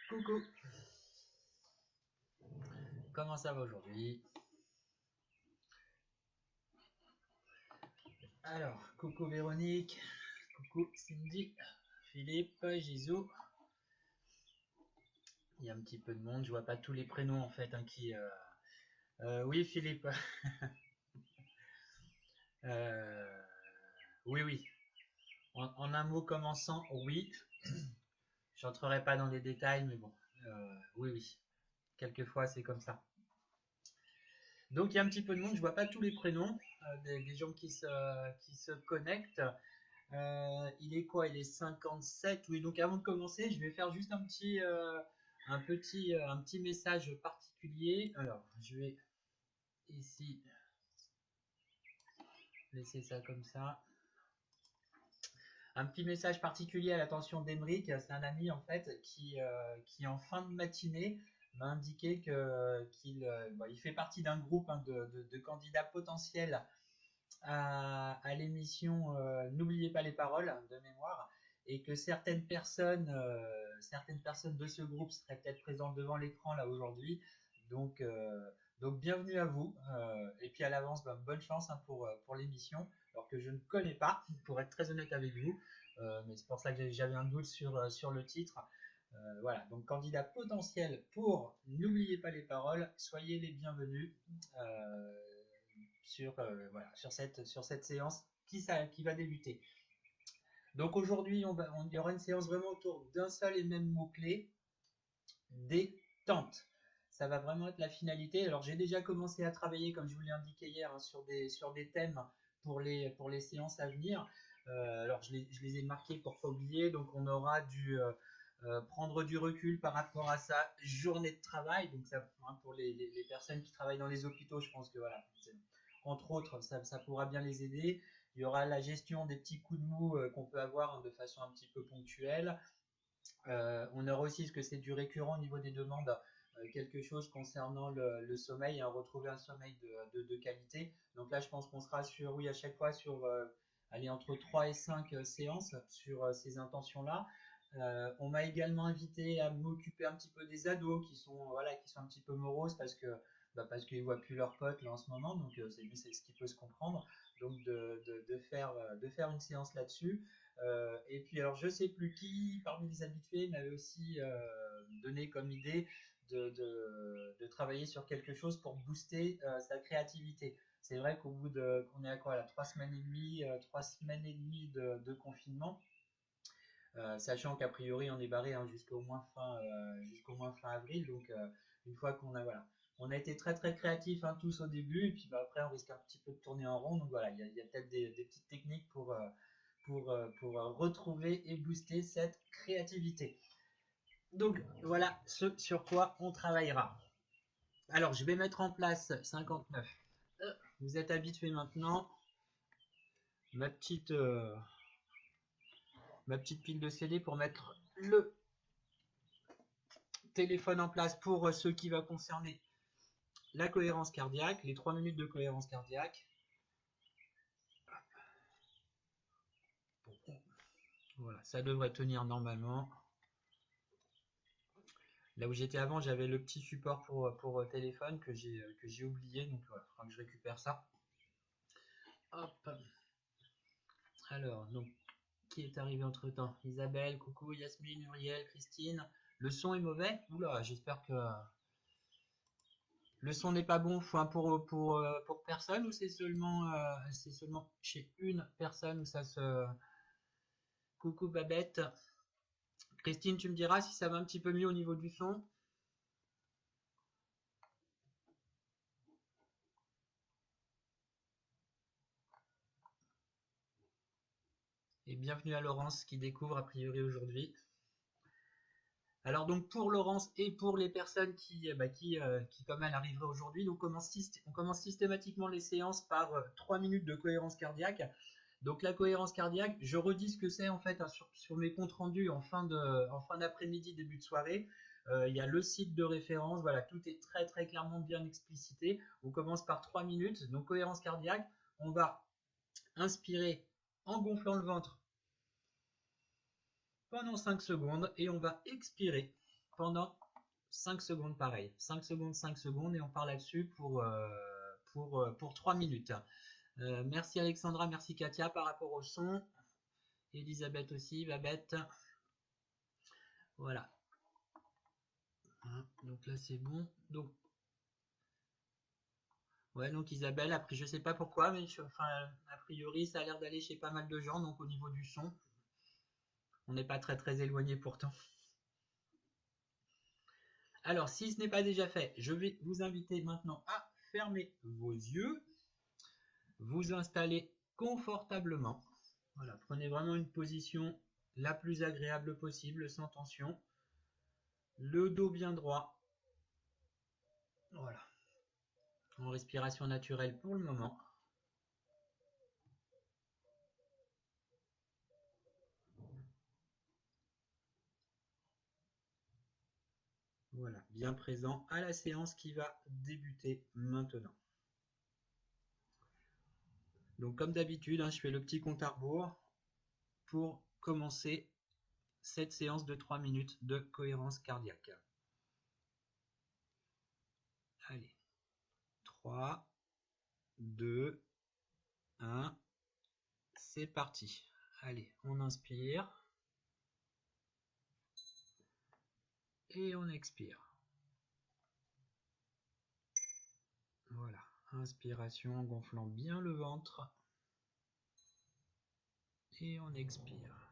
Coucou, comment ça va aujourd'hui? Alors, coucou Véronique, coucou Cindy, Philippe, Gisou. Il y a un petit peu de monde, je vois pas tous les prénoms en fait, hein, oui, Philippe. Euh, oui, oui. En un mot commençant, oui. J'entrerai pas dans les détails, mais bon. Oui, oui. Quelquefois, c'est comme ça. Donc, il y a un petit peu de monde, je vois pas tous les prénoms des gens qui se connectent. Il est quoi? Il est 57. Oui, donc avant de commencer, je vais faire juste un petit message particulier. Alors, je vais ici laisser ça comme ça. Un petit message particulier à l'attention d'Emeric. C'est un ami en fait qui en fin de matinée m'a indiqué qu'il fait partie d'un groupe, hein, de candidats potentiels à l'émission N'oubliez pas les paroles de mémoire, et que certaines personnes de ce groupe seraient peut-être présentes devant l'écran là aujourd'hui. Donc, euh, donc bienvenue à vous, et puis à l'avance, bonne chance, hein, pour l'émission, alors que je ne connais pas, pour être très honnête avec vous, mais c'est pour ça que j'avais un doute sur le titre. Voilà, donc candidat potentiel pour N'oubliez pas les paroles, soyez les bienvenus. Euh, voilà, sur cette séance qui va débuter. Donc aujourd'hui, il y aura une séance vraiment autour d'un seul et même mot-clé, détente. Ça va vraiment être la finalité. Alors j'ai déjà commencé à travailler, comme je vous l'ai indiqué hier, hein, sur des thèmes pour les séances à venir. Alors je les ai marqués pour ne pas oublier. Donc on aura dû prendre du recul par rapport à sa journée de travail. Donc ça, hein, pour les personnes qui travaillent dans les hôpitaux, je pense que voilà, entre autres, ça pourra bien les aider. Il y aura la gestion des petits coups de mou qu'on peut avoir, hein, de façon un petit peu ponctuelle. On aura aussi, ce que c'est du récurrent au niveau des demandes, quelque chose concernant le sommeil, hein, retrouver un sommeil de qualité. Donc là, je pense qu'on sera sur, oui, à chaque fois sur aller entre 3 et 5 séances sur ces intentions-là. On m'a également invité à m'occuper un petit peu des ados qui sont un petit peu moroses parce qu'ils voient plus leurs potes là en ce moment, donc c'est ce qui peut se comprendre. Donc de faire une séance là-dessus. Et puis alors je sais plus qui parmi les habitués m'avait aussi donné comme idée de travailler sur quelque chose pour booster sa créativité. C'est vrai qu'au bout qu'on est à quoi là, 3 semaines et demie, 3 semaines et demie de confinement, sachant qu'a priori on est barré, hein, jusqu'au moins fin avril. Donc une fois qu'on a voilà, on a été très très créatifs, hein, tous au début, et puis après on risque un petit peu de tourner en rond. Donc voilà, il y a peut-être des petites techniques pour retrouver et booster cette créativité. Donc voilà ce sur quoi on travaillera. Alors je vais mettre en place 59. Vous êtes habitués maintenant. Ma petite, euh, ma petite pile de CD pour mettre le téléphone en place pour ce qui va concerner la cohérence cardiaque, les 3 minutes de cohérence cardiaque. Voilà, ça devrait tenir normalement. Là où j'étais avant, j'avais le petit support pour téléphone que j'ai oublié, donc voilà, il faudra que je récupère ça. Hop. Alors, donc, qui est arrivé entre temps? Isabelle, coucou, Yasmine, Muriel, Christine. Le son est mauvais? Oula, j'espère que le son n'est pas bon. Pour personne, ou c'est seulement chez une personne où ça se. Coucou Babette. Christine, tu me diras si ça va un petit peu mieux au niveau du son. Et bienvenue à Laurence qui découvre a priori aujourd'hui. Alors donc pour Laurence et pour les personnes qui comme elle arriveraient aujourd'hui, on commence systématiquement les séances par 3 minutes de cohérence cardiaque. Donc la cohérence cardiaque, je redis ce que c'est en fait, hein, sur mes comptes rendus en fin d'après-midi, début de soirée. Il y a le site de référence, voilà, tout est très très clairement bien explicité. On commence par 3 minutes, donc cohérence cardiaque, on va inspirer en gonflant le ventre pendant 5 secondes et on va expirer pendant 5 secondes pareil. 5 secondes, 5 secondes et on part là-dessus pour 3 minutes. Merci Alexandra, merci Katia par rapport au son. Elisabeth aussi, Babette. Voilà. Donc là c'est bon. Donc, ouais, donc Isabelle, après je sais pas pourquoi, mais a priori ça a l'air d'aller chez pas mal de gens, donc au niveau du son, on n'est pas très très éloigné pourtant. Alors si ce n'est pas déjà fait, je vais vous inviter maintenant à fermer vos yeux, vous installer confortablement. Voilà, prenez vraiment une position la plus agréable possible, sans tension. Le dos bien droit. Voilà. En respiration naturelle pour le moment. Voilà, bien présent à la séance qui va débuter maintenant. Donc comme d'habitude, je fais le petit compte à rebours pour commencer cette séance de 3 minutes de cohérence cardiaque. Allez, 3, 2, 1, c'est parti. Allez, on inspire et on expire. Voilà, inspiration en gonflant bien le ventre et on expire.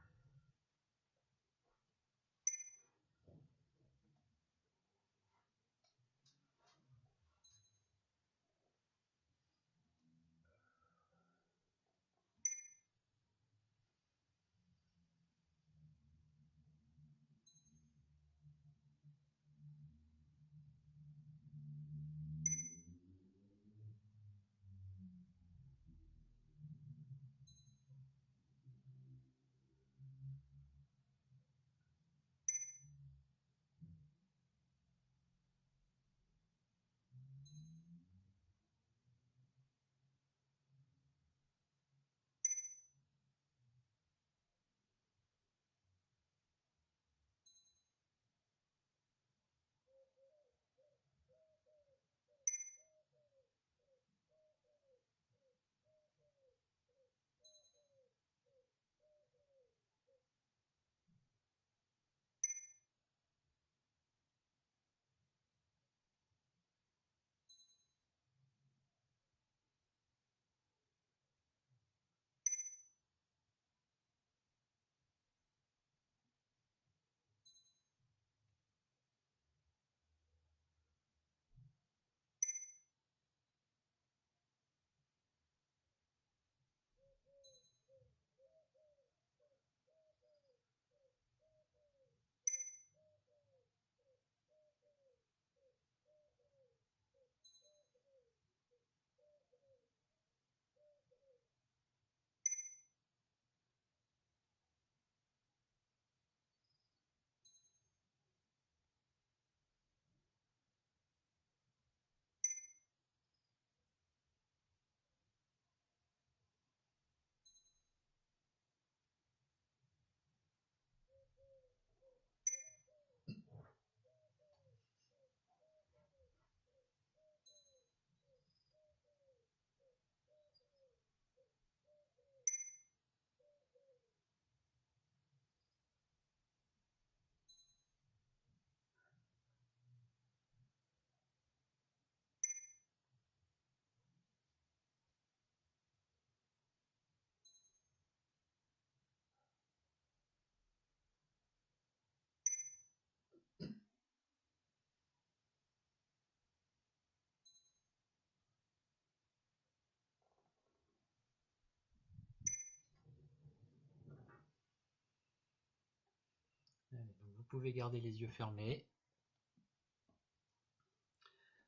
Allez, donc vous pouvez garder les yeux fermés.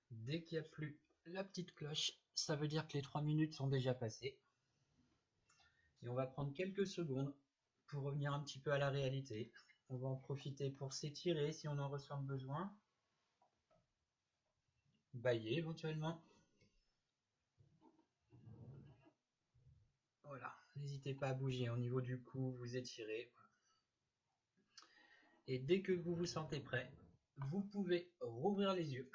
Dès qu'il n'y a plus la petite cloche, ça veut dire que les 3 minutes sont déjà passées. Et on va prendre quelques secondes pour revenir un petit peu à la réalité. On va en profiter pour s'étirer si on en ressent le besoin. Bailler éventuellement. Voilà, n'hésitez pas à bouger au niveau du cou, vous étirez. Et dès que vous vous sentez prêt, vous pouvez rouvrir les yeux.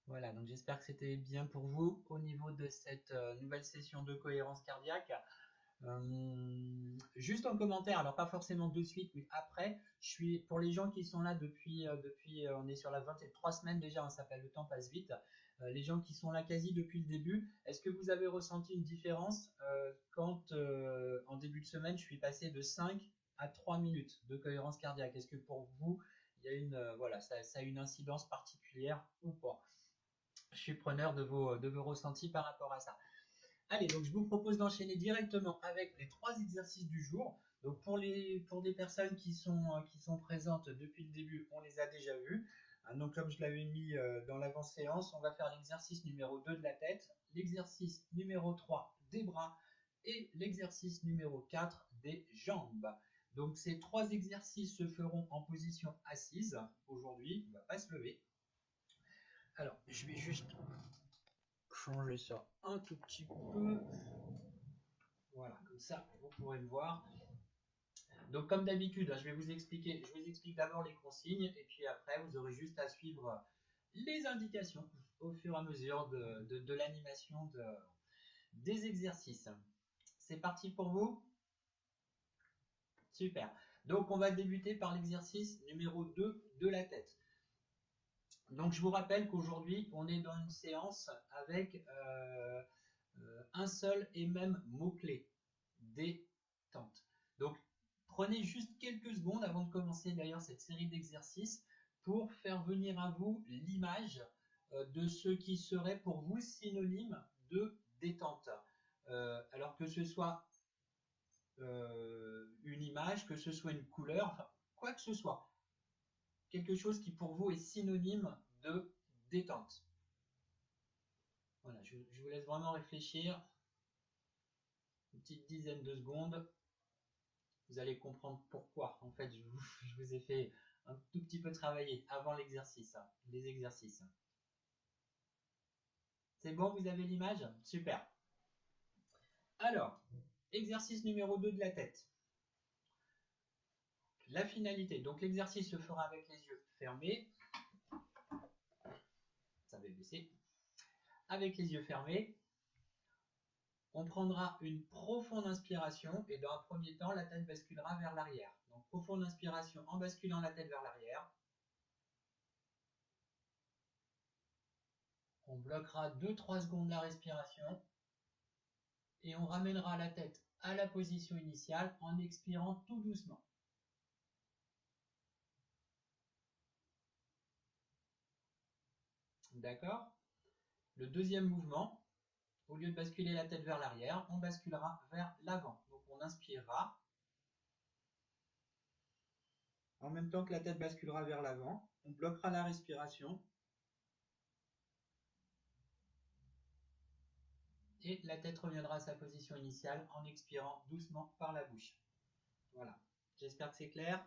Voilà, donc j'espère que c'était bien pour vous au niveau de cette nouvelle session de cohérence cardiaque. Juste en commentaire, alors pas forcément de suite, mais après, pour les gens qui sont là depuis, on est sur la 23 semaines déjà, ça s'appelle le temps passe vite. Les gens qui sont là quasi depuis le début, est-ce que vous avez ressenti une différence quand en début de semaine, je suis passé de 5 à 3 minutes de cohérence cardiaque? Est-ce que pour vous, il y a voilà, ça a une incidence particulière ou pas? Je suis preneur de vos ressentis par rapport à ça. Allez, donc je vous propose d'enchaîner directement avec les 3 exercices du jour. Donc pour des personnes qui sont présentes depuis le début, on les a déjà vus. Donc comme je l'avais mis dans l'avant-séance, on va faire l'exercice numéro 2 de la tête, l'exercice numéro 3 des bras et l'exercice numéro 4 des jambes. Donc ces 3 exercices se feront en position assise aujourd'hui, on ne va pas se lever. Alors, je vais juste changer ça un tout petit peu. Voilà, comme ça, vous pourrez le voir. Donc, comme d'habitude, je vous explique d'abord les consignes et puis après, vous aurez juste à suivre les indications au fur et à mesure de l'animation des exercices. C'est parti pour vous? Super. Donc, on va débuter par l'exercice numéro 2 de la tête. Donc, je vous rappelle qu'aujourd'hui, on est dans une séance avec un seul et même mot-clé, détente. Donc, prenez juste quelques secondes avant de commencer d'ailleurs cette série d'exercices pour faire venir à vous l'image de ce qui serait pour vous synonyme de détente. Alors que ce soit une image, que ce soit une couleur, enfin, quoi que ce soit. Quelque chose qui pour vous est synonyme de détente. Voilà, je vous laisse vraiment réfléchir. Une petite dizaine de secondes. Vous allez comprendre pourquoi. En fait, je vous ai fait un tout petit peu travailler avant l'exercice, les exercices. C'est bon, vous avez l'image? Super. Alors, exercice numéro 2 de la tête. La finalité. Donc, l'exercice se fera avec les yeux fermés. Ça va baisser. Avec les yeux fermés. On prendra une profonde inspiration et dans un premier temps, la tête basculera vers l'arrière. Donc, profonde inspiration en basculant la tête vers l'arrière. On bloquera 2-3 secondes la respiration et on ramènera la tête à la position initiale en expirant tout doucement. D'accord? Le deuxième mouvement, au lieu de basculer la tête vers l'arrière, on basculera vers l'avant. Donc on inspirera. En même temps que la tête basculera vers l'avant, on bloquera la respiration. Et la tête reviendra à sa position initiale en expirant doucement par la bouche. Voilà, j'espère que c'est clair.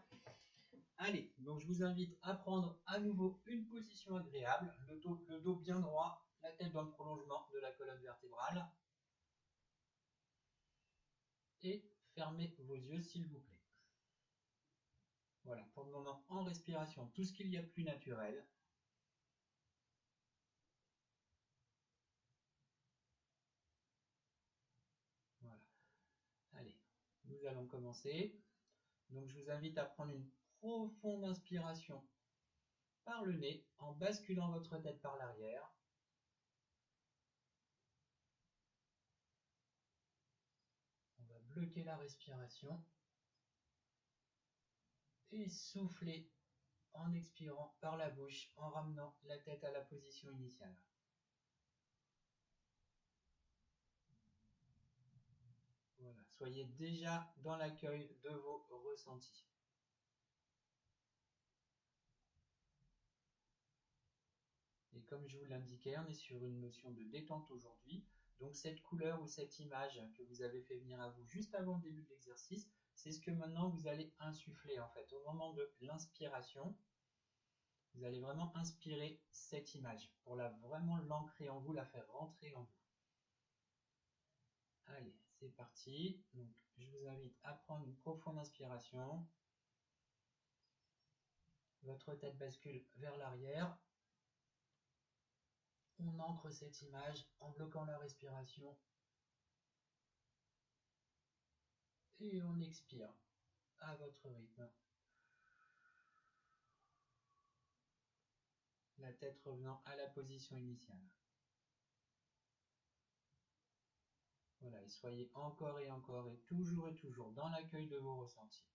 Allez, donc je vous invite à prendre à nouveau une position agréable, le dos bien droit, la tête dans le prolongement de la colonne vertébrale. Et fermez vos yeux s'il vous plaît. Voilà, pour le moment en respiration, tout ce qu'il y a de plus naturel. Voilà. Allez, nous allons commencer. Donc je vous invite à prendre une profonde inspiration par le nez en basculant votre tête par l'arrière. On va bloquer la respiration et souffler en expirant par la bouche en ramenant la tête à la position initiale. Voilà, soyez déjà dans l'accueil de vos ressentis. Et comme je vous l'indiquais, on est sur une notion de détente aujourd'hui. Donc cette couleur ou cette image que vous avez fait venir à vous juste avant le début de l'exercice, c'est ce que maintenant vous allez insuffler en fait. Au moment de l'inspiration, vous allez vraiment inspirer cette image pour vraiment l'ancrer en vous, la faire rentrer en vous. Allez, c'est parti. Donc je vous invite à prendre une profonde inspiration. Votre tête bascule vers l'arrière. On ancre cette image en bloquant la respiration. Et on expire à votre rythme. La tête revenant à la position initiale. Voilà, et soyez encore et toujours dans l'accueil de vos ressentis.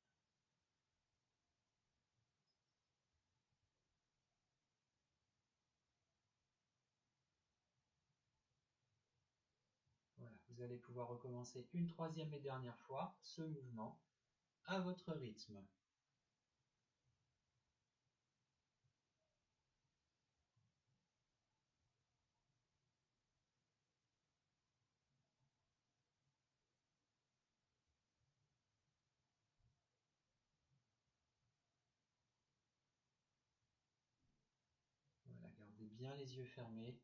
Voilà, vous allez pouvoir recommencer une troisième et dernière fois ce mouvement à votre rythme. Voilà, gardez bien les yeux fermés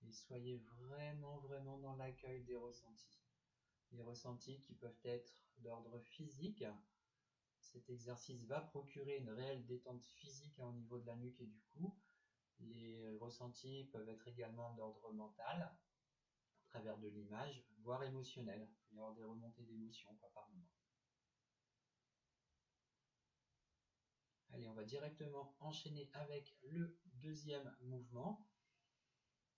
et soyez vraiment dans l'accueil des ressentis. Les ressentis qui peuvent être d'ordre physique. Cet exercice va procurer une réelle détente physique au niveau de la nuque et du cou. Les ressentis peuvent être également d'ordre mental, à travers de l'image, voire émotionnel. Il peut y avoir des remontées d'émotions par moment. Allez, on va directement enchaîner avec le deuxième mouvement.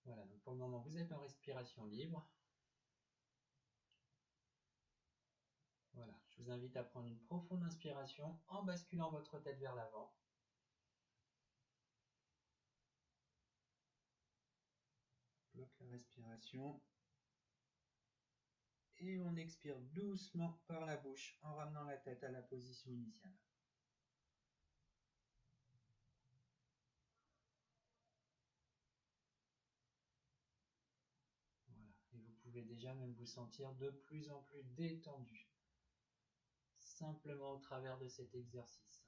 Voilà, donc pour le moment, vous êtes en respiration libre. Voilà, je vous invite à prendre une profonde inspiration en basculant votre tête vers l'avant. Bloque la respiration. Et on expire doucement par la bouche en ramenant la tête à la position initiale. Voilà, et vous pouvez déjà même vous sentir de plus en plus détendu, simplement au travers de cet exercice.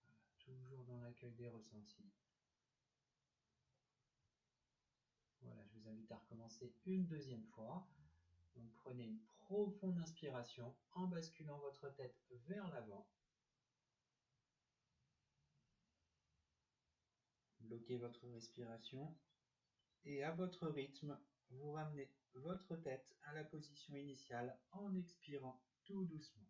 Voilà, toujours dans l'accueil des ressentis. Voilà, je vous invite à recommencer une deuxième fois. Donc prenez une profonde inspiration en basculant votre tête vers l'avant. Bloquez votre respiration et à votre rythme, vous ramenez votre tête à la position initiale en expirant tout doucement.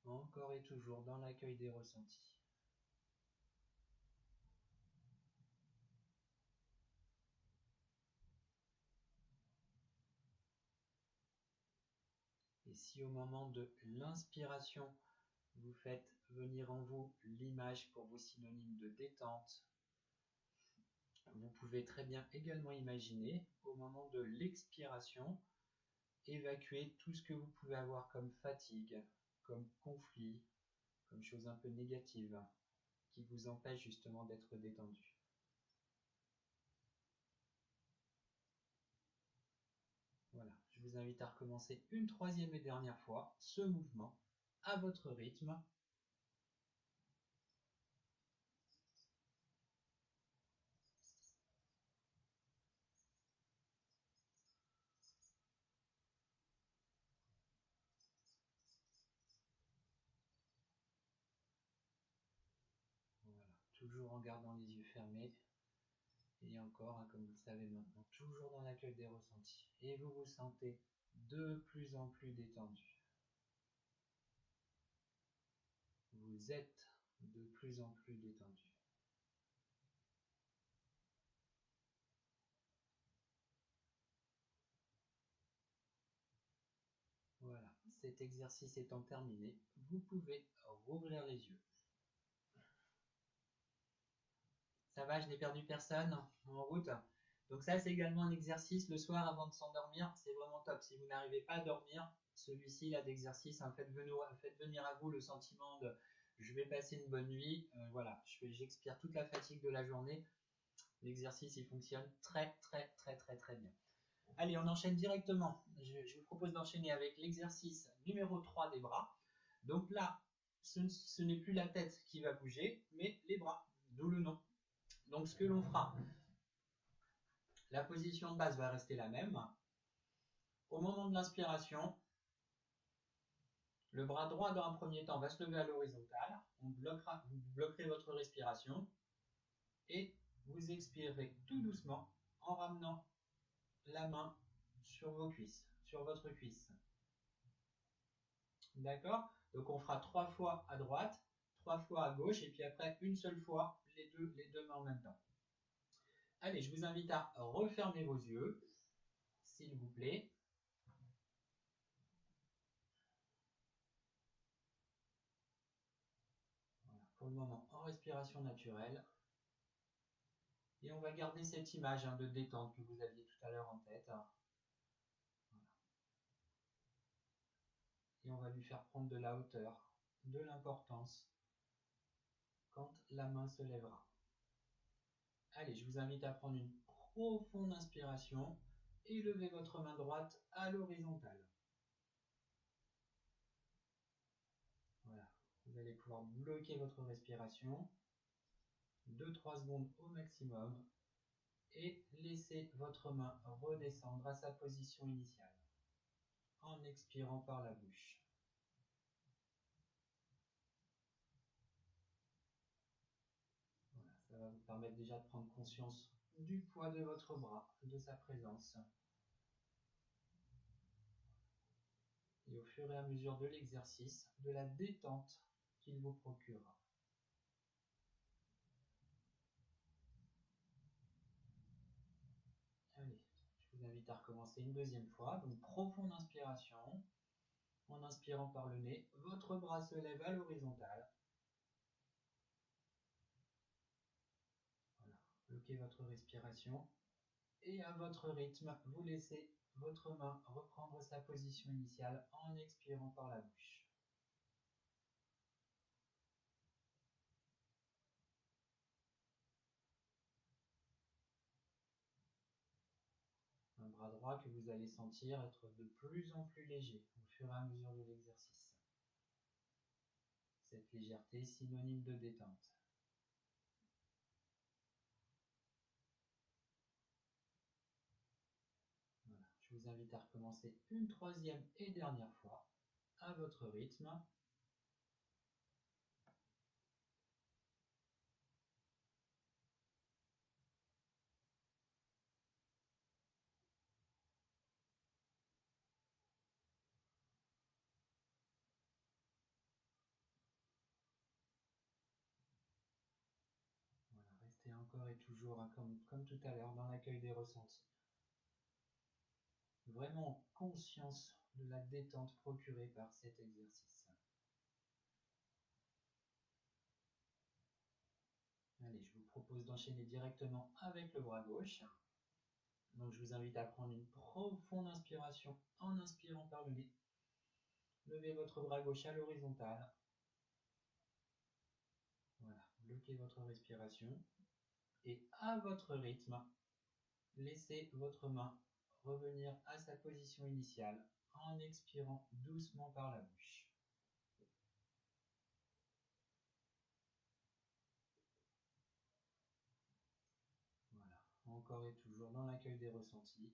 Encore et toujours dans l'accueil des ressentis. Et si au moment de l'inspiration, vous faites venir en vous l'image pour vos synonymes de détente, vous pouvez très bien également imaginer, au moment de l'expiration, évacuer tout ce que vous pouvez avoir comme fatigue, comme conflit, comme chose un peu négative, qui vous empêche justement d'être détendu. Voilà, je vous invite à recommencer une troisième et dernière fois ce mouvement à votre rythme. Voilà, toujours en gardant les yeux fermés. Et encore, comme vous le savez maintenant, toujours dans l'accueil des ressentis. Et vous vous sentez de plus en plus détendu. Vous êtes de plus en plus détendu. Voilà, cet exercice étant terminé, vous pouvez rouvrir les yeux. Ça va, je n'ai perdu personne en route. Donc ça, c'est également un exercice le soir avant de s'endormir. C'est vraiment top. Si vous n'arrivez pas à dormir, celui-ci là d'exercice, hein, faites venir à vous le sentiment de je vais passer une bonne nuit. Voilà, j'expire toute la fatigue de la journée. L'exercice, il fonctionne très bien. Allez, on enchaîne directement. Je vous propose d'enchaîner avec l'exercice numéro 3 des bras. Donc là, ce n'est plus la tête qui va bouger, mais les bras, d'où le nom. Donc ce que l'on fera, la position de base va rester la même. Au moment de l'inspiration, le bras droit dans un premier temps va se lever à l'horizontale. Vous bloquerez votre respiration et vous expirerez tout doucement en ramenant la main sur vos cuisses, sur votre cuisse. D'accord? Donc on fera 3 fois à droite, 3 fois à gauche et puis après une seule fois les deux mains en même temps. Allez, je vous invite à refermer vos yeux, s'il vous plaît. Voilà, pour le moment en respiration naturelle. Et on va garder cette image de détente que vous aviez tout à l'heure en tête. Voilà. Et on va lui faire prendre de la hauteur, de l'importance quand la main se lèvera. Allez, je vous invite à prendre une profonde inspiration et levez votre main droite à l'horizontale. Voilà, vous allez pouvoir bloquer votre respiration 2-3 secondes au maximum et laissez votre main redescendre à sa position initiale en expirant par la bouche. Voilà, ça va vous permettre déjà de prendre conscience du poids de votre bras, de sa présence. Et au fur et à mesure de l'exercice, de la détente qu'il vous procure. Allez, je vous invite à recommencer une deuxième fois. Donc, profonde inspiration. En inspirant par le nez, votre bras se lève à l'horizontale. Voilà, bloquez votre respiration. Et à votre rythme, vous laissez votre main reprendre sa position initiale en expirant par la bouche. Un bras droit que vous allez sentir être de plus en plus léger au fur et à mesure de l'exercice. Cette légèreté est synonyme de détente. Voilà. Je vous invite à recommencer une troisième et dernière fois à votre rythme. Voilà, restez encore et toujours comme tout à l'heure dans l'accueil des ressentis. Vraiment conscience de la détente procurée par cet exercice. Allez, je vous propose d'enchaîner directement avec le bras gauche. Donc je vous invite à prendre une profonde inspiration en inspirant par le nez. Levez votre bras gauche à l'horizontale. Voilà, bloquez votre respiration. Et à votre rythme, laissez votre main revenir à sa position initiale en expirant doucement par la bouche. Voilà, encore et toujours dans l'accueil des ressentis.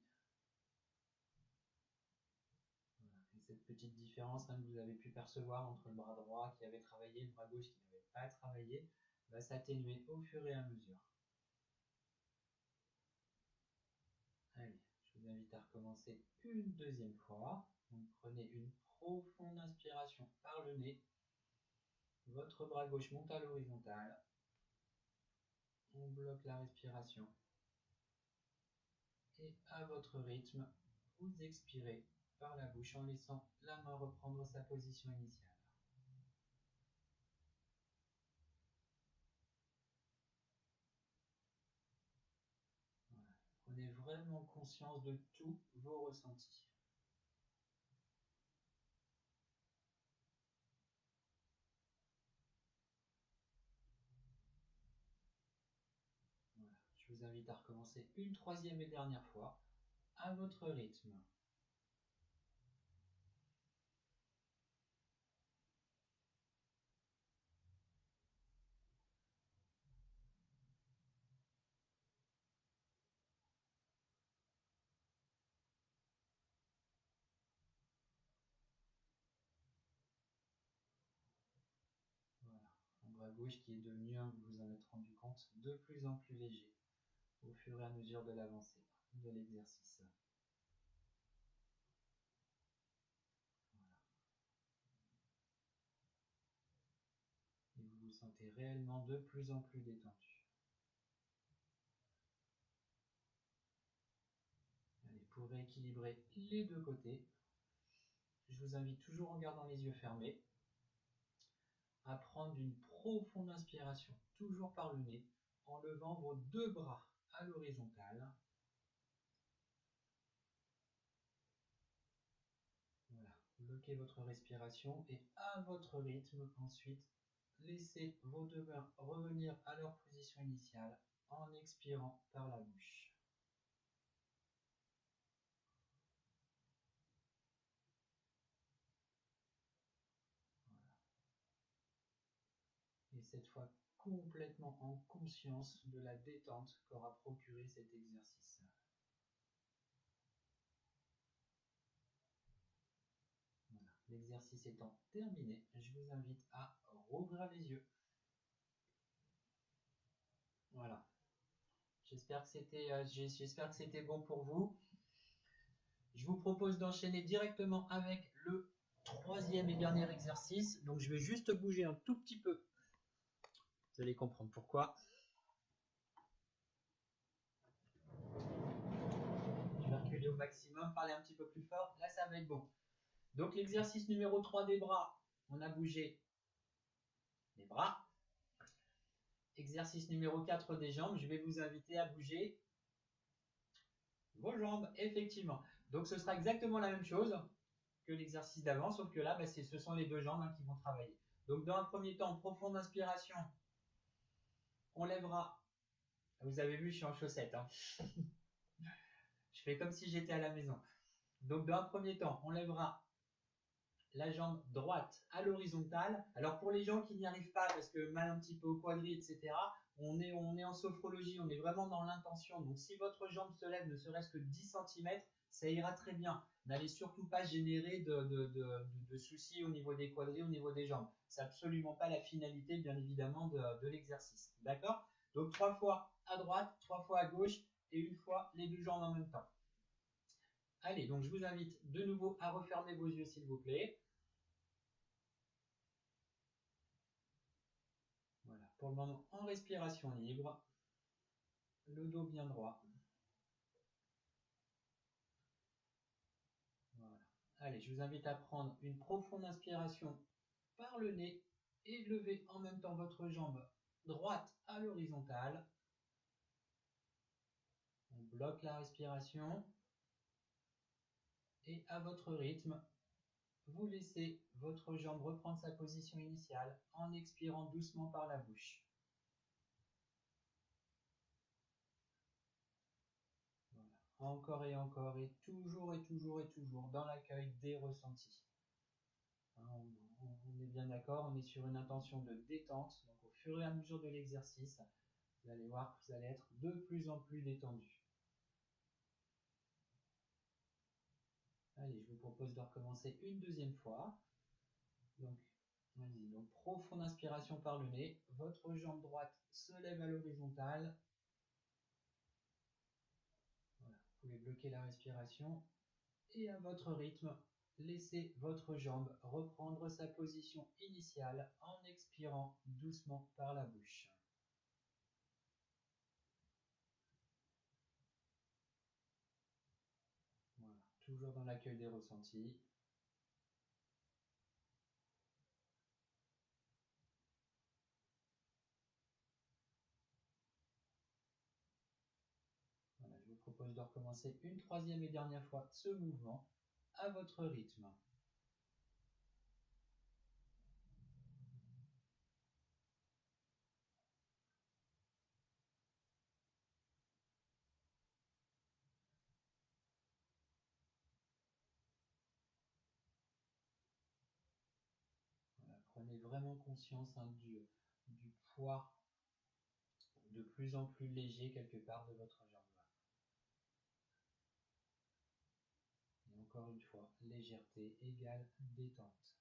Voilà. Et cette petite différence que vous avez pu percevoir entre le bras droit qui avait travaillé et le bras gauche qui n'avait pas travaillé va s'atténuer au fur et à mesure. Allez, je vous invite à recommencer une deuxième fois. Donc prenez une profonde inspiration par le nez. Votre bras gauche monte à l'horizontale. On bloque la respiration. Et à votre rythme, vous expirez par la bouche en laissant la main reprendre sa position initiale. Voilà. Prenez vraiment conscience de tous vos ressentis. Voilà. Je vous invite à recommencer une troisième et dernière fois à votre rythme. gauche qui est devenu, hein, vous vous en êtes rendu compte, de plus en plus léger au fur et à mesure de l'avancée de l'exercice. Et vous vous sentez réellement de plus en plus détendu. Allez, pour rééquilibrer les deux côtés, je vous invite toujours en gardant les yeux fermés à prendre une profonde inspiration, toujours par le nez, en levant vos deux bras à l'horizontale. Voilà, bloquez votre respiration et à votre rythme, ensuite, laissez vos deux mains revenir à leur position initiale en expirant par la bouche. Et cette fois complètement en conscience de la détente qu'aura procuré cet exercice. Voilà. L'exercice étant terminé, je vous invite à rouvrir les yeux. Voilà. J'espère que c'était bon pour vous. Je vous propose d'enchaîner directement avec le troisième et dernier exercice. Donc je vais juste bouger un tout petit peu. Vous allez comprendre pourquoi. Je vais reculer au maximum, parler un petit peu plus fort. Là, ça va être bon. Donc l'exercice numéro 3 des bras, on a bougé les bras. Exercice numéro 4 des jambes, je vais vous inviter à bouger vos jambes, effectivement. Donc ce sera exactement la même chose que l'exercice d'avant, sauf que là, ce sont les deux jambes, hein, qui vont travailler. Donc dans un premier temps, profonde inspiration, on lèvera. Vous avez vu, je suis en chaussettes. Hein. Je fais comme si j'étais à la maison. Donc dans un premier temps, on lèvera la jambe droite à l'horizontale. Alors pour les gens qui n'y arrivent pas, parce que mal un petit peu au quadri, etc., on est en sophrologie, on est vraiment dans l'intention. Donc si votre jambe se lève ne serait-ce que 10 cm, ça ira très bien. N'allez surtout pas générer de soucis au niveau des quadris, au niveau des jambes. C'est absolument pas la finalité, bien évidemment, de l'exercice. D'accord? Donc 3 fois à droite, 3 fois à gauche et une fois les deux jambes en même temps. Allez, donc je vous invite de nouveau à refermer vos yeux, s'il vous plaît. Voilà, pour le moment en respiration libre, le dos bien droit. Voilà. Allez, je vous invite à prendre une profonde inspiration par le nez et lever en même temps votre jambe droite à l'horizontale. On bloque la respiration et à votre rythme, vous laissez votre jambe reprendre sa position initiale en expirant doucement par la bouche. Voilà. Encore et encore et toujours et toujours et toujours dans l'accueil des ressentis. On est bien d'accord, on est sur une intention de détente. Donc au fur et à mesure de l'exercice, vous allez voir que vous allez être de plus en plus détendu. Allez, je vous propose de recommencer une deuxième fois. Donc, allez-y. Donc, profonde inspiration par le nez. Votre jambe droite se lève à l'horizontale. Voilà. Vous pouvez bloquer la respiration. Et à votre rythme, laissez votre jambe reprendre sa position initiale en expirant doucement par la bouche. Voilà. Toujours dans l'accueil des ressentis. Voilà, je vous propose de recommencer une troisième et dernière fois ce mouvement à votre rythme. Voilà, prenez vraiment conscience, hein, du poids de plus en plus léger quelque part de votre jambe. Et encore une fois, légèreté égale détente.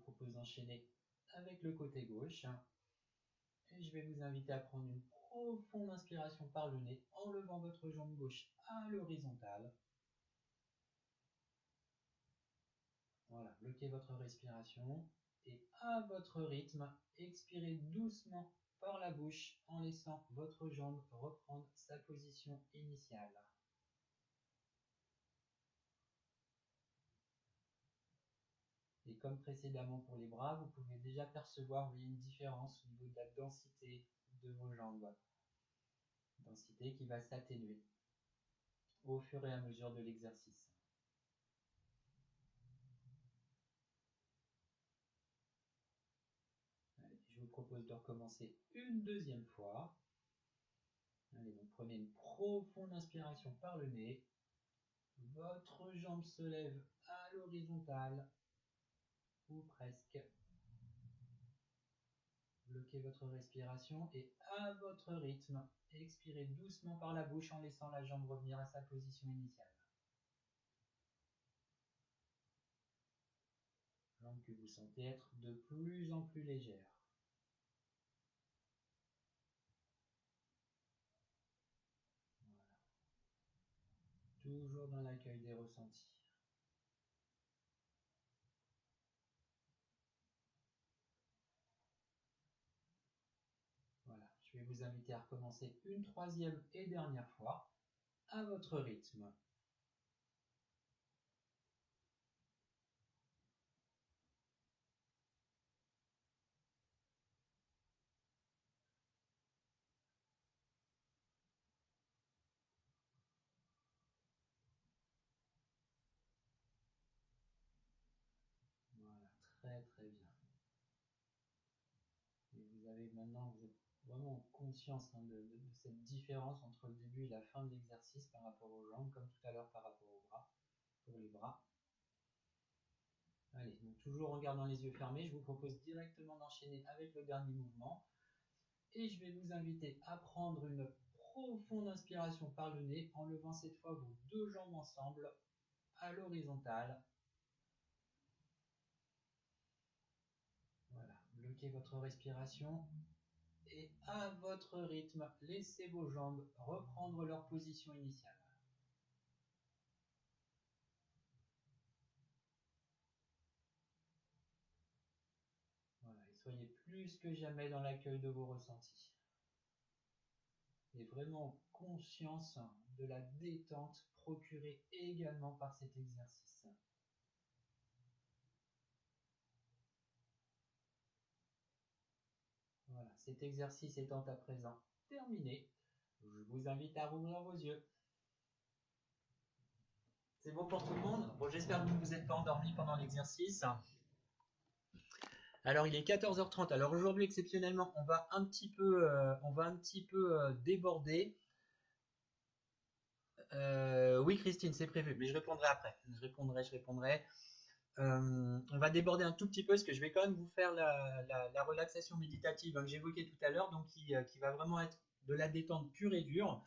propose d'enchaîner avec le côté gauche. Et je vais vous inviter à prendre une profonde inspiration par le nez en levant votre jambe gauche à l'horizontale. Voilà, bloquez votre respiration et à votre rythme, expirez doucement par la bouche en laissant votre jambe reprendre sa position initiale. Et comme précédemment pour les bras, vous pouvez déjà percevoir une différence au niveau de la densité de vos jambes. Densité qui va s'atténuer au fur et à mesure de l'exercice. Je vous propose de recommencer une deuxième fois. Allez, donc prenez une profonde inspiration par le nez. Votre jambe se lève à l'horizontale, ou presque. Bloquez votre respiration et à votre rythme, expirez doucement par la bouche en laissant la jambe revenir à sa position initiale. Jambe que vous sentez être de plus en plus légère. Toujours dans l'accueil des ressentis. Voilà, je vais vous inviter à recommencer une troisième et dernière fois à votre rythme. Voilà, très très bien. Et vous avez maintenant, vous êtes vraiment conscience de cette différence entre le début et la fin de l'exercice par rapport aux jambes, comme tout à l'heure par rapport aux bras, pour les bras. Allez, donc toujours en gardant les yeux fermés, je vous propose directement d'enchaîner avec le dernier mouvement. Et je vais vous inviter à prendre une profonde inspiration par le nez en levant cette fois vos deux jambes ensemble à l'horizontale. Voilà, bloquez votre respiration et à votre rythme, laissez vos jambes reprendre leur position initiale. Voilà, et soyez plus que jamais dans l'accueil de vos ressentis. Et vraiment conscience de la détente procurée également par cet exercice. Voilà, cet exercice étant à présent terminé, je vous invite à rouvrir vos yeux. C'est bon pour tout le monde? Bon, j'espère que vous ne vous êtes pas endormi pendant l'exercice. Alors, il est 14h30. Alors aujourd'hui, exceptionnellement, on va un petit peu déborder. Oui, Christine, c'est prévu, mais je répondrai après. Je répondrai. On va déborder un tout petit peu parce que je vais quand même vous faire la relaxation méditative que j'évoquais tout à l'heure, donc qui va vraiment être de la détente pure et dure.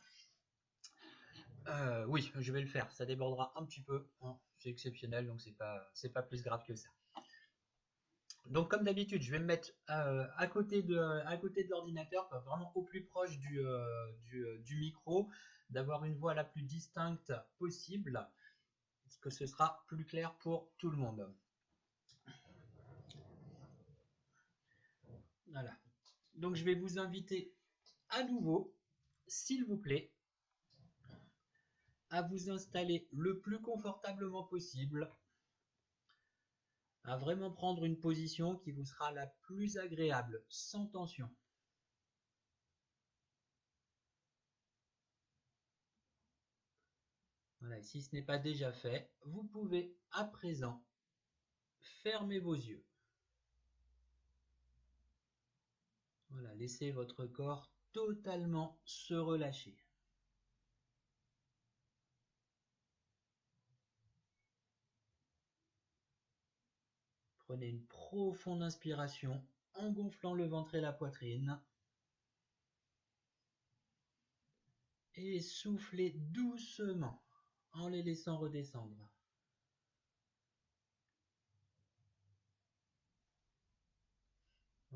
Oui, je vais le faire. Ça débordera un petit peu. Hein. C'est exceptionnel, donc c'est pas plus grave que ça. Donc comme d'habitude, je vais me mettre à côté de l'ordinateur, vraiment au plus proche du micro, d'avoir une voix la plus distincte possible, parce que ce sera plus clair pour tout le monde. Voilà. Donc je vais vous inviter à nouveau, s'il vous plaît, à vous installer le plus confortablement possible, à vraiment prendre une position qui vous sera la plus agréable, sans tension. Voilà, et si ce n'est pas déjà fait, vous pouvez à présent fermer vos yeux. Voilà, laissez votre corps totalement se relâcher. Prenez une profonde inspiration en gonflant le ventre et la poitrine. Et soufflez doucement en les laissant redescendre.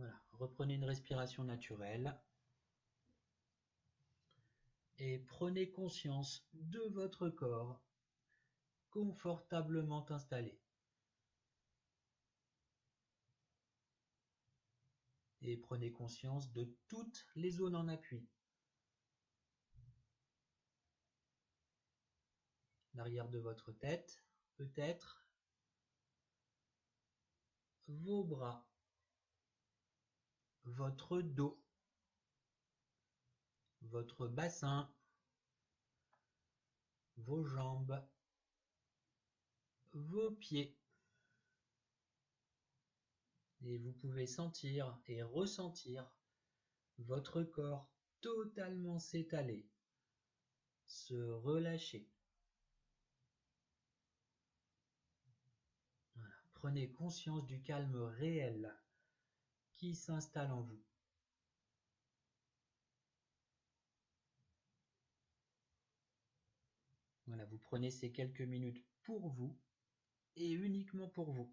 Voilà, reprenez une respiration naturelle et prenez conscience de votre corps confortablement installé. Et prenez conscience de toutes les zones en appui. L'arrière de votre tête, peut-être, vos bras, votre dos, votre bassin, vos jambes, vos pieds. Et vous pouvez sentir et ressentir votre corps totalement s'étaler, se relâcher. Voilà. Prenez conscience du calme réel qui s'installe en vous. Voilà, vous prenez ces quelques minutes pour vous et uniquement pour vous,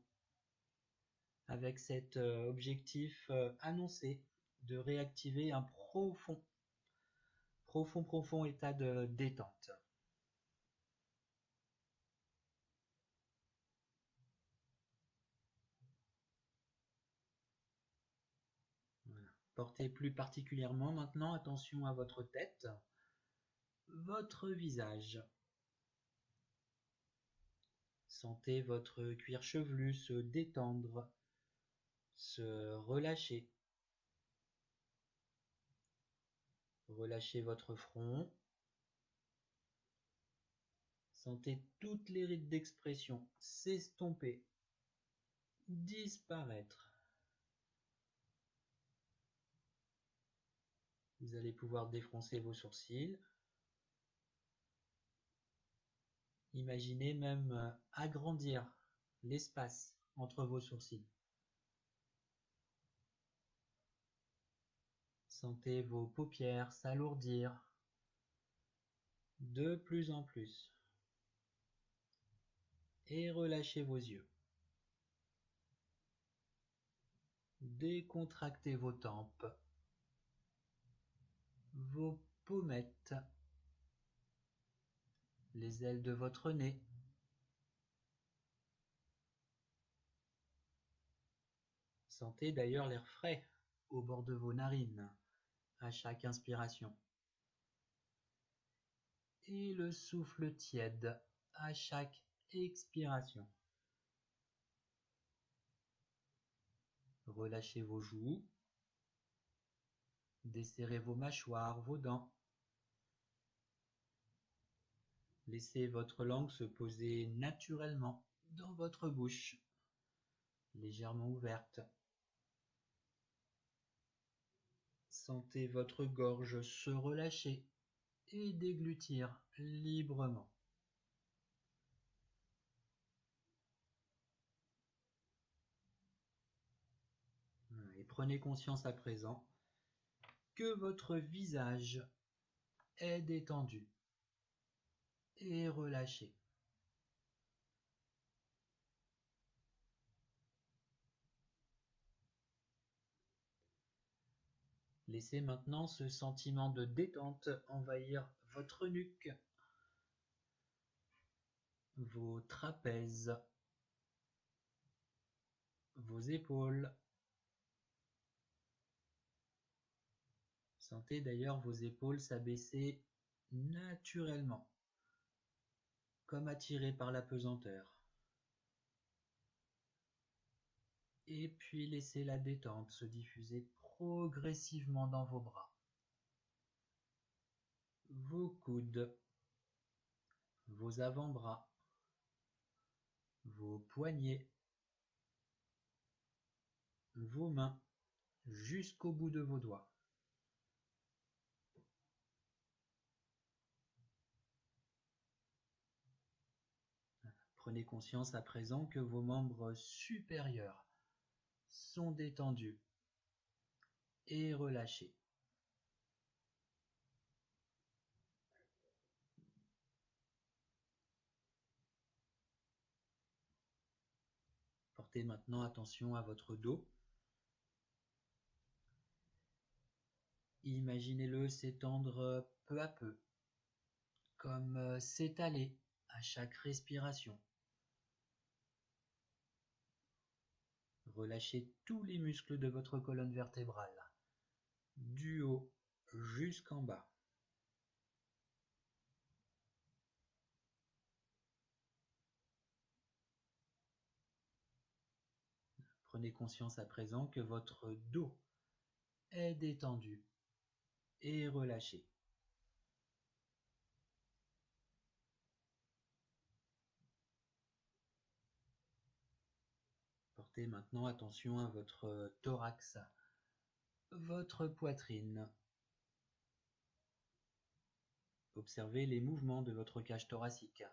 avec cet objectif annoncé de réactiver un profond état de détente. Voilà. Portez plus particulièrement maintenant attention à votre tête, votre visage. Sentez votre cuir chevelu se détendre, se relâcher. Relâchez votre front. Sentez toutes les rides d'expression s'estomper, disparaître. Vous allez pouvoir défroncer vos sourcils. Imaginez même agrandir l'espace entre vos sourcils. Sentez vos paupières s'alourdir de plus en plus. Et relâchez vos yeux. Décontractez vos tempes, vos pommettes, les ailes de votre nez. Sentez d'ailleurs l'air frais au bord de vos narines à chaque inspiration et le souffle tiède à chaque expiration. Relâchez vos joues, desserrez vos mâchoires, vos dents. Laissez votre langue se poser naturellement dans votre bouche, légèrement ouverte. Sentez votre gorge se relâcher et déglutir librement. Et prenez conscience à présent que votre visage est détendu et relâché. Laissez maintenant ce sentiment de détente envahir votre nuque, vos trapèzes, vos épaules. Sentez d'ailleurs vos épaules s'abaisser naturellement, comme attirées par la pesanteur. Et puis laissez la détente se diffuser progressivement dans vos bras, vos coudes, vos avant-bras, vos poignets, vos mains, jusqu'au bout de vos doigts. Prenez conscience à présent que vos membres supérieurs sont détendus et relâchés. Portez maintenant attention à votre dos. Imaginez-le s'étendre peu à peu, comme s'étaler à chaque respiration. Relâchez tous les muscles de votre colonne vertébrale, du haut jusqu'en bas. Prenez conscience à présent que votre dos est détendu et relâché. Portez maintenant attention à votre thorax, votre poitrine. Observez les mouvements de votre cage thoracique.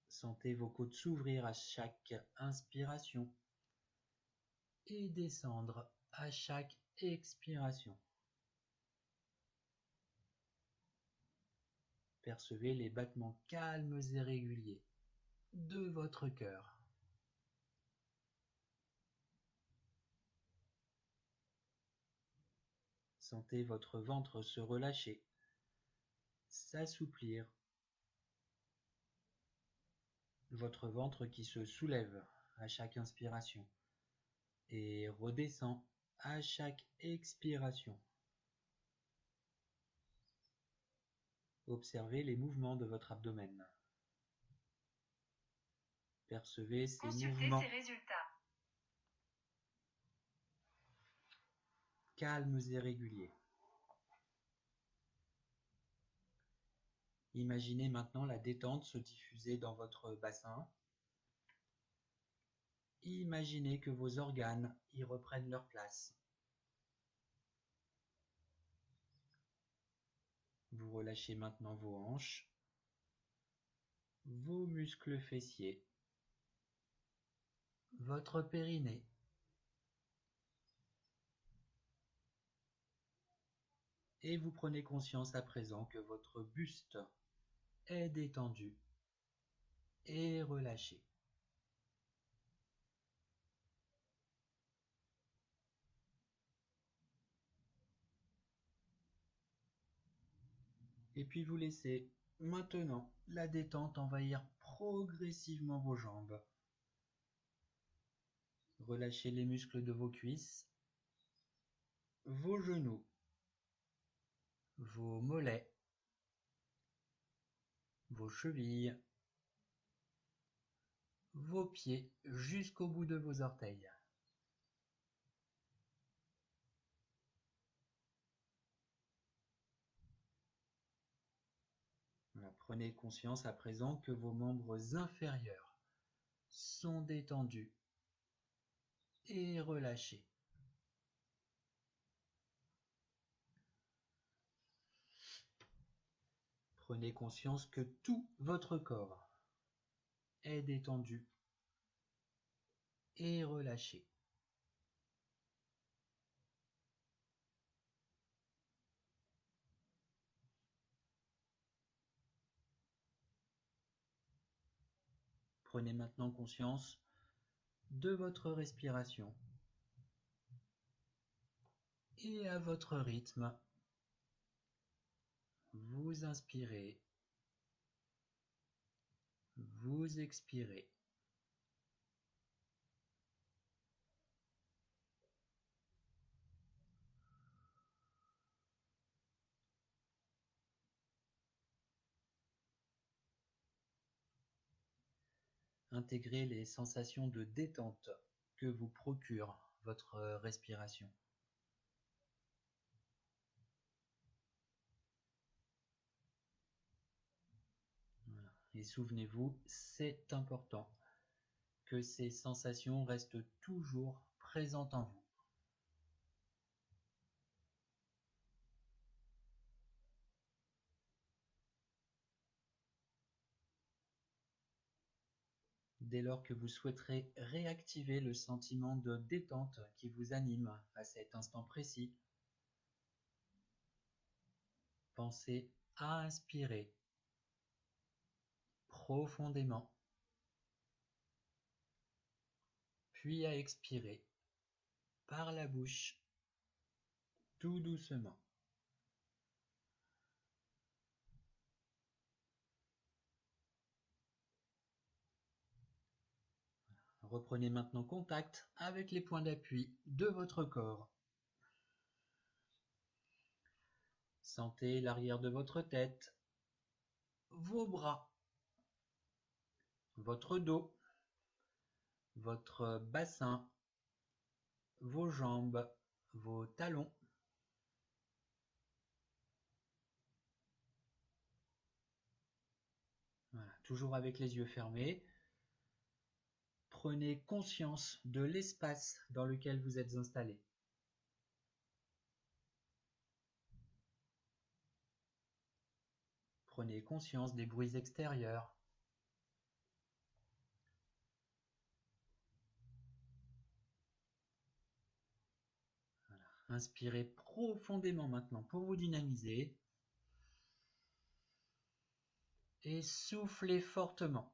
Sentez vos côtes s'ouvrir à chaque inspiration et descendre à chaque expiration. Percevez les battements calmes et réguliers de votre cœur. Sentez votre ventre se relâcher, s'assouplir. Votre ventre qui se soulève à chaque inspiration et redescend à chaque expiration. Observez les mouvements de votre abdomen. Percevez ces mouvements. Consultez ces résultats. Calmes et réguliers. Imaginez maintenant la détente se diffuser dans votre bassin. Imaginez que vos organes y reprennent leur place. Vous relâchez maintenant vos hanches, vos muscles fessiers, votre périnée. Et vous prenez conscience à présent que votre buste est détendu et relâché. Et puis vous laissez maintenant la détente envahir progressivement vos jambes. Relâchez les muscles de vos cuisses, vos genoux, vos mollets, vos chevilles, vos pieds jusqu'au bout de vos orteils. Prenez conscience à présent que vos membres inférieurs sont détendus et relâchés. Prenez conscience que tout votre corps est détendu et relâché. Prenez maintenant conscience de votre respiration et à votre rythme, vous inspirez, vous expirez. Intégrez les sensations de détente que vous procure votre respiration. Voilà. Et souvenez-vous, c'est important que ces sensations restent toujours présentes en vous. Dès lors que vous souhaiterez réactiver le sentiment de détente qui vous anime à cet instant précis, pensez à inspirer profondément, puis à expirer par la bouche tout doucement. Reprenez maintenant contact avec les points d'appui de votre corps. Sentez l'arrière de votre tête, vos bras, votre dos, votre bassin, vos jambes, vos talons. Voilà, toujours avec les yeux fermés. Prenez conscience de l'espace dans lequel vous êtes installé. Prenez conscience des bruits extérieurs. Voilà. Inspirez profondément maintenant pour vous dynamiser. Et soufflez fortement.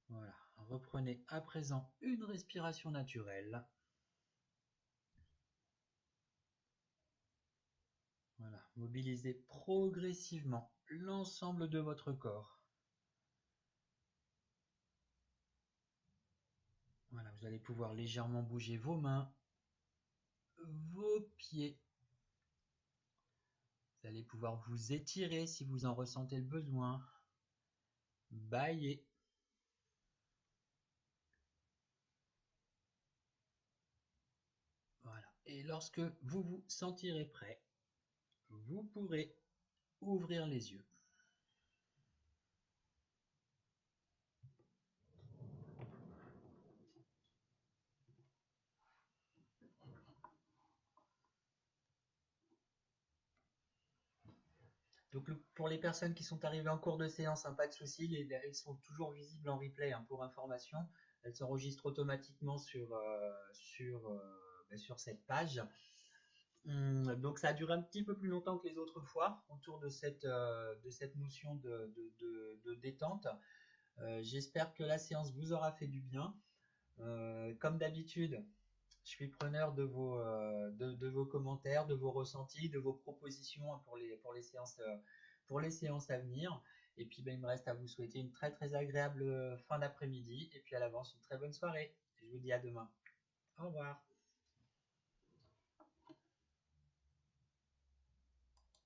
Voilà. Reprenez à présent une respiration naturelle. Voilà. Mobilisez progressivement l'ensemble de votre corps. Voilà, vous allez pouvoir légèrement bouger vos mains, vos pieds. Vous allez pouvoir vous étirer si vous en ressentez le besoin. Bailler. Voilà. Et lorsque vous vous sentirez prêt, vous pourrez ouvrir les yeux. Donc pour les personnes qui sont arrivées en cours de séance, hein, pas de souci, elles sont toujours visibles en replay, hein, pour information. Elles s'enregistrent automatiquement sur cette page. Donc ça a duré un petit peu plus longtemps que les autres fois autour de cette notion de détente. J'espère que la séance vous aura fait du bien. Comme d'habitude, je suis preneur de vos commentaires, de vos ressentis, de vos propositions, hein, pour les séances à venir. Et puis ben, il me reste à vous souhaiter une très très agréable fin d'après-midi et puis à l'avance une très bonne soirée. Je vous dis à demain. Au revoir.